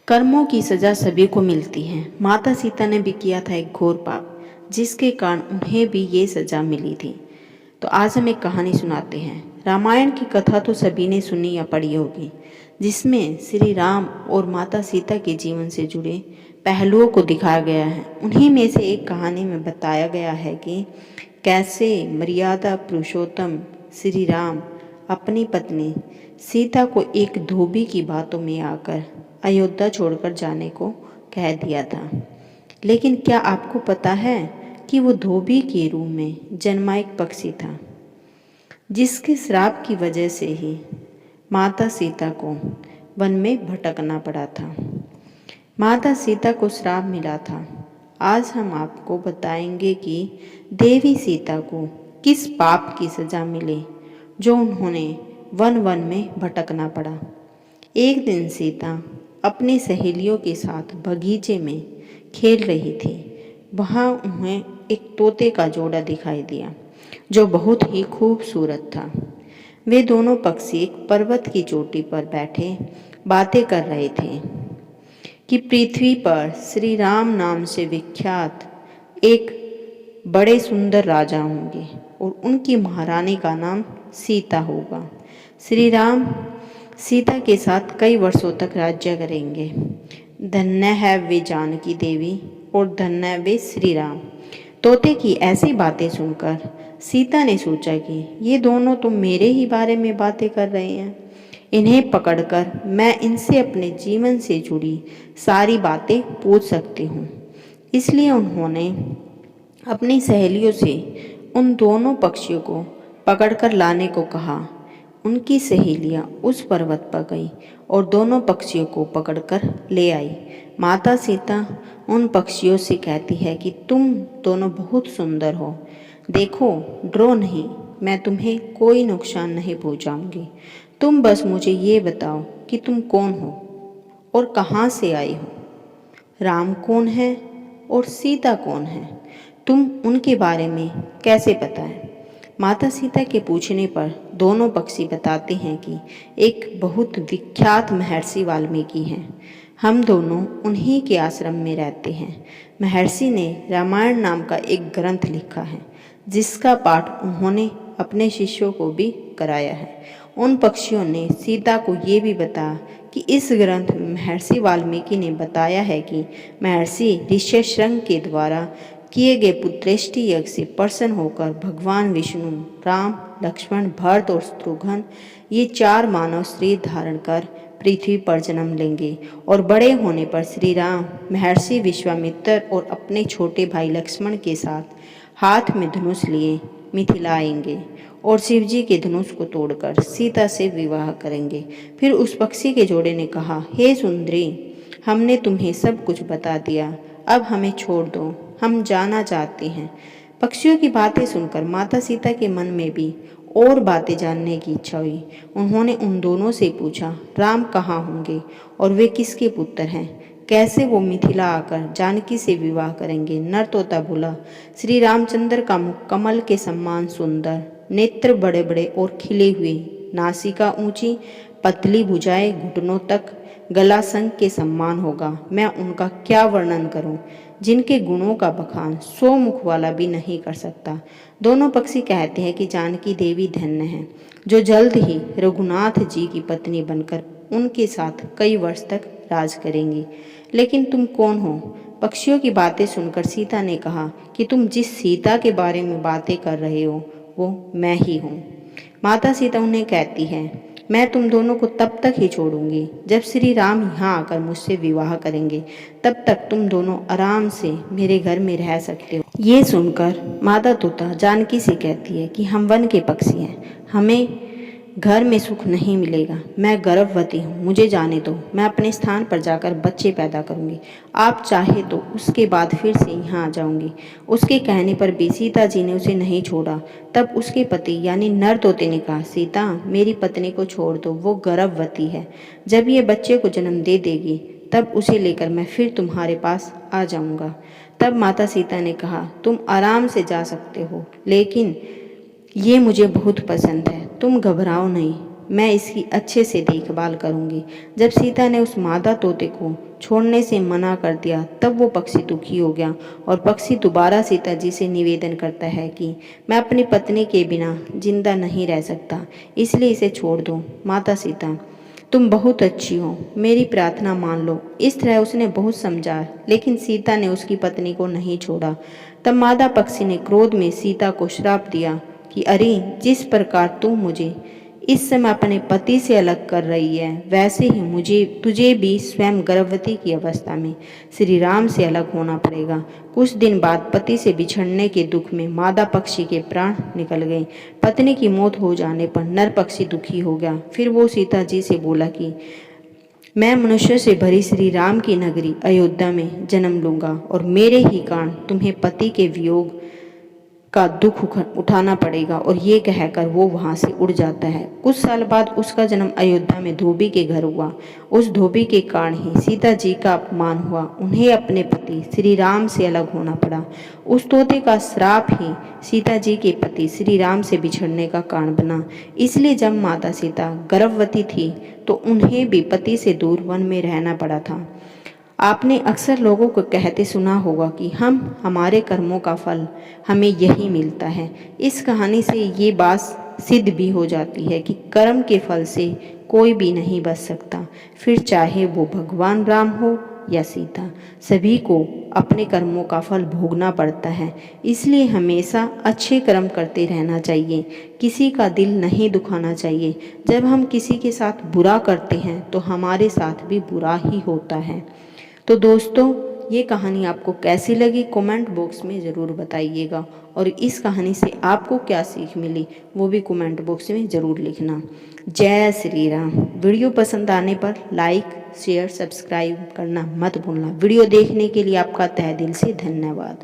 कर्मों की सजा सभी को मिलती है। माता सीता ने भी किया था एक घोर पाप, जिसके कारण उन्हें भी ये सजा मिली थी। तो आज हम एक कहानी सुनाते हैं। रामायण की कथा तो सभी ने सुनी या पढ़ी होगी, जिसमें श्री राम और माता सीता के जीवन से जुड़े पहलुओं को दिखाया गया है। उन्हीं में से एक कहानी में बताया गया है कि कैसे मर्यादा पुरुषोत्तम श्री राम अपनी पत्नी सीता को एक धोबी की बातों में आकर अयोध्या छोड़कर जाने को कह दिया था। लेकिन क्या आपको पता है कि वो धोबी के रूप में जन्मा एक पक्षी था, जिसके श्राप की वजह से ही माता सीता को वन में भटकना पड़ा था। माता सीता को श्राप मिला था। आज हम आपको बताएंगे कि देवी सीता को किस पाप की सजा मिली जो उन्होंने वन वन में भटकना पड़ा। एक दिन सीता अपनी सहेलियों के साथ बगीचे में खेल रही थी। वहाँ उन्हें एक तोते का जोड़ा दिखाई दिया जो बहुत ही खूबसूरत था। वे दोनों पक्षी एक पर्वत की चोटी पर बैठे बातें कर रहे थे कि पृथ्वी पर श्री राम नाम से विख्यात एक बड़े सुंदर राजा होंगे और उनकी महारानी का नाम सीता होगा। श्री राम सीता के साथ कई वर्षों तक राज्य करेंगे। धन्य है वे जानकी देवी और धन्य है वे श्री राम। तोते की ऐसी बातें सुनकर सीता ने सोचा कि ये दोनों तो मेरे ही बारे में बातें कर रहे हैं। इन्हें पकड़कर मैं इनसे अपने जीवन से जुड़ी सारी बातें पूछ सकती हूँ। इसलिए उन्होंने अपनी सहेलियों से उन दोनों पक्षियों को पकड़कर लाने को कहा। उनकी सहेलियां उस पर्वत पर गई और दोनों पक्षियों को पकड़कर ले आई। माता सीता उन पक्षियों से कहती है कि तुम दोनों बहुत सुंदर हो। देखो, डरो नहीं, मैं तुम्हें कोई नुकसान नहीं पहुंचाऊंगी। तुम बस मुझे ये बताओ कि तुम कौन हो और कहाँ से आई हो। राम कौन है और सीता कौन है, तुम उनके बारे में कैसे पता है। माता सीता के पूछने पर दोनों पक्षी बताते हैं कि एक बहुत विख्यात महर्षि वाल्मीकि हैं। हम दोनों उन्हीं के आश्रम में रहते हैं। महर्षि ने रामायण नाम का एक ग्रंथ लिखा है, जिसका पाठ उन्होंने अपने शिष्यों को भी कराया है। उन पक्षियों ने सीता को ये भी बताया कि इस ग्रंथ में महर्षि वाल्मीकि ने बताया है कि महर्षि ऋष्यशृंग के द्वारा किए गए पुत्रेष्टि यज्ञ से प्रसन्न होकर भगवान विष्णु, राम, लक्ष्मण, भरत और शत्रुघ्न ये चार मानव शरीर धारण कर पृथ्वी पर जन्म लेंगे और बड़े होने पर श्री राम महर्षि विश्वामित्र और अपने छोटे भाई लक्ष्मण के साथ हाथ में धनुष लिए मिथिला आएंगे और शिवजी के धनुष को तोड़कर सीता से विवाह करेंगे। फिर उस पक्षी के जोड़े ने कहा, हे सुंदरी, हमने तुम्हें सब कुछ बता दिया, अब हमें छोड़ दो, हम जाना चाहते हैं। पक्षियों की बातें सुनकर माता सीता के मन में भी और बातें जानने की इच्छा हुई। उन्होंने उन दोनों से पूछा, राम कहाँ होंगे और वे किसके पुत्र हैं, कैसे वो मिथिला आकर जानकी से विवाह करेंगे। नर तोता बोला, श्री रामचंद्र का मुख कमल के समान सुंदर, नेत्र बड़े बड़े और खिले हुए, नासिका ऊंची, पतली भुजाएं घुटनों तक, गला शंख के समान होगा। मैं उनका क्या वर्णन करूं, जिनके गुणों का बखान 100 मुख वाला भी नहीं कर सकता। दोनों पक्षी कहते हैं कि जानकी देवी धन्य है, जो जल्द ही रघुनाथ जी की पत्नी बनकर उनके साथ कई वर्ष तक राज करेंगी। लेकिन तुम कौन हो। पक्षियों की बातें सुनकर सीता ने कहा कि तुम जिस सीता के बारे में बातें कर रहे हो वो मैं ही हूँ। माता सीता उन्हें कहती है, मैं तुम दोनों को तब तक ही छोड़ूंगी जब श्री राम यहाँ आकर मुझसे विवाह करेंगे। तब तक तुम दोनों आराम से मेरे घर में रह सकते हो। ये सुनकर माता तोता जानकी से कहती है कि हम वन के पक्षी हैं, हमें घर में सुख नहीं मिलेगा। मैं गर्भवती हूँ, मुझे जाने दो, मैं अपने स्थान पर जाकर बच्चे पैदा करूँगी। आप चाहे तो उसके बाद फिर से यहाँ आ जाऊँगी। उसके कहने पर भी सीता जी ने उसे नहीं छोड़ा। तब उसके पति यानी नर तोते ने कहा, सीता, मेरी पत्नी को छोड़ दो, वो गर्भवती है। जब ये बच्चे को जन्म दे देगी तब उसे लेकर मैं फिर तुम्हारे पास आ जाऊँगा। तब माता सीता ने कहा, तुम आराम से जा सकते हो, लेकिन ये मुझे बहुत पसंद है, तुम घबराओ नहीं, मैं इसकी अच्छे से देखभाल करूंगी। जब सीता ने उस मादा तोते को छोड़ने से मना कर दिया तब वो पक्षी दुखी हो गया और पक्षी दोबारा सीता जी से निवेदन करता है कि मैं अपनी पत्नी के बिना जिंदा नहीं रह सकता, इसलिए इसे छोड़ दो। माता सीता, तुम बहुत अच्छी हो, मेरी प्रार्थना मान लो। इस तरह उसने बहुत समझा, लेकिन सीता ने उसकी पत्नी को नहीं छोड़ा। तब मादा पक्षी ने क्रोध में सीता को श्राप दिया कि अरे, जिस प्रकार तू मुझे इस समय अपने पति से अलग कर रही है, वैसे ही मुझे तुझे भी स्वयं गर्भवती की अवस्था में श्री राम से अलग होना पड़ेगा। कुछ दिन बाद पति से बिछड़ने के दुख में मादा पक्षी के प्राण निकल गए। पत्नी की मौत हो जाने पर नर पक्षी दुखी हो गया। फिर वो सीता जी से बोला कि मैं मनुष्य से भरी श्री राम की नगरी अयोध्या में जन्म लूंगा और मेरे ही कारण तुम्हें पति के वियोग का दुख उठाना पड़ेगा। और ये कहकर वो वहाँ से उड़ जाता है। कुछ साल बाद उसका जन्म अयोध्या में धोबी के घर हुआ। उस धोबी के कारण ही सीता जी का अपमान हुआ। उन्हें अपने पति श्री राम से अलग होना पड़ा। उस तोते का श्राप ही सीता जी के पति श्री राम से बिछड़ने का कारण बना। इसलिए जब माता सीता गर्भवती थी तो उन्हें भी पति से दूर वन में रहना पड़ा था। आपने अक्सर लोगों को कहते सुना होगा कि हमारे कर्मों का फल हमें यही मिलता है। इस कहानी से ये बात सिद्ध भी हो जाती है कि कर्म के फल से कोई भी नहीं बच सकता, फिर चाहे वो भगवान राम हो या सीता, सभी को अपने कर्मों का फल भोगना पड़ता है। इसलिए हमेशा अच्छे कर्म करते रहना चाहिए, किसी का दिल नहीं दुखाना चाहिए। जब हम किसी के साथ बुरा करते हैं तो हमारे साथ भी बुरा ही होता है। तो दोस्तों, ये कहानी आपको कैसी लगी कमेंट बॉक्स में ज़रूर बताइएगा, और इस कहानी से आपको क्या सीख मिली वो भी कमेंट बॉक्स में ज़रूर लिखना। जय श्री राम। वीडियो पसंद आने पर लाइक, शेयर, सब्सक्राइब करना मत भूलना। वीडियो देखने के लिए आपका तहे दिल से धन्यवाद।